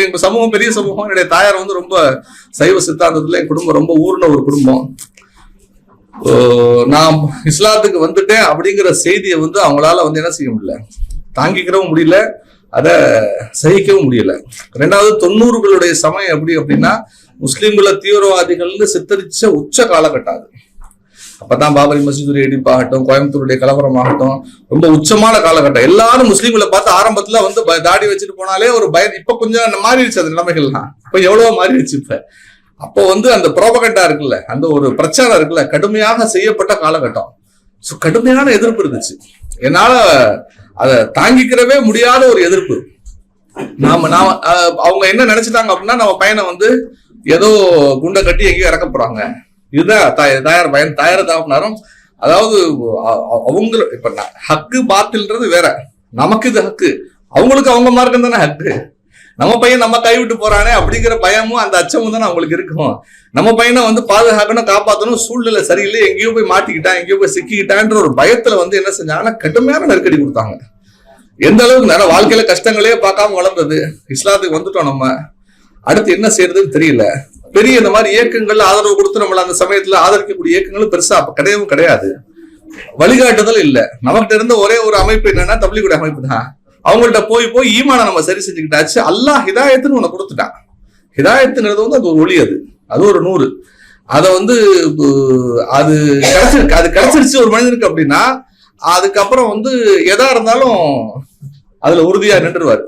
எங்க சமூகம் பெரிய சமூகம். என்னுடைய தாயார் வந்து ரொம்ப சைவ சித்தாந்தத்துல என் குடும்பம் ரொம்ப ஊர்ன ஒரு குடும்பம். நான் இஸ்லாத்துக்கு வந்துட்டேன் அப்படிங்கிற செய்தியை வந்து அவங்களால வந்து என்ன செய்ய முடியல, தாங்கிக்கிறவும் முடியல, அதை சகிக்கவும் முடியல. ரெண்டாவது 90களுடைய சமயம் எப்படி அப்படின்னா முஸ்லிம்களை தீவிரவாதிகள்னு சித்தரிச்ச உச்ச காலகட்டம் அது. அப்பதான் பாபரி மசூதி இடிப்பாகட்டும், கோயம்புத்தூருடைய கலவரம் ஆகட்டும், ரொம்ப உச்சமான காலகட்டம். எல்லாரும் முஸ்லீம்களை பார்த்து ஆரம்பத்துல வந்து தாடி வச்சுட்டு போனாலே ஒரு பயம். இப்ப கொஞ்சம் மாறிடுச்சு அது நிலைமைகள்லாம், இப்ப எவ்வளவோ மாறிடுச்சு. இப்ப அப்போ வந்து அந்த புரோபகண்டா இருக்குல்ல, அந்த ஒரு பிரச்சாரம் இருக்குல்ல, கடுமையாக செய்யப்பட்ட காலகட்டம். கடுமையான எதிர்ப்பு இருந்துச்சு. என்னால அதை தாங்கிக்கிறவே முடியாத ஒரு எதிர்ப்பு. அவங்க என்ன நினைச்சிட்டாங்க அப்படின்னா நம்ம பையனை வந்து ஏதோ குண்டை கட்டி எங்கேயோ இறக்க போறாங்க. இதுதான் தாயார் பயன். தாயார தாப்பினாரும் அதாவது அவங்க இப்ப ஹக்கு பாத்தில்ன்றது வேற, நமக்கு இது ஹக்கு, அவங்களுக்கு அவங்க மார்க்கம் தானே ஹக்கு. நம்ம பையன் நம்ம கைவிட்டு போறானே அப்படிங்கிற பயமும் அந்த அச்சமும் தானே அவங்களுக்கு இருக்கும். நம்ம பையனை வந்து பாதுகாக்கணும், காப்பாற்றணும், சூழ்நிலை சரியில்லை, எங்கேயோ போய் மாட்டிக்கிட்டான், எங்கேயோ போய் சிக்கிக்கிட்டான்ற ஒரு பயத்துல வந்து என்ன செஞ்சாங்கன்னா கடுமையான நெருக்கடி கொடுத்தாங்க. எந்த அளவுக்கு நிறைய வாழ்க்கையில கஷ்டங்களே பார்க்காம வளர்ந்தது. இஸ்லாத்துக்கு வந்துட்டோம், நம்ம அடுத்து என்ன செய்யறதுன்னு தெரியல. பெரிய இந்த மாதிரி இயக்கங்கள் ஆதரவு கொடுத்து நம்மள அந்த சமயத்துல ஆதரிக்கக்கூடிய இயக்கங்களும் பெருசா கிடையவும் கிடையாது. வழிகாட்டுதல் இல்ல. நமக்கிட்ட இருந்த ஒரே ஒரு அமைப்பு என்னன்னா தப்லீகுடைய அமைப்பு தான். அவங்கள்ட்ட போய் ஈமான நம்ம சரி செஞ்சுக்கிட்டாச்சு. அல்லாஹ் ஹிதாயத்துன்னு உன்னை கொடுத்துட்டான். ஹிதாயத்துங்கிறது வந்து அது ஒரு ஒளி, அது ஒரு நூறு. அதை வந்து அது கிடைச்சிருச்சு ஒரு மனிதனுக்கு அப்படின்னா அதுக்கப்புறம் வந்து எதா இருந்தாலும் அதுல உறுதியா நின்றுவாரு.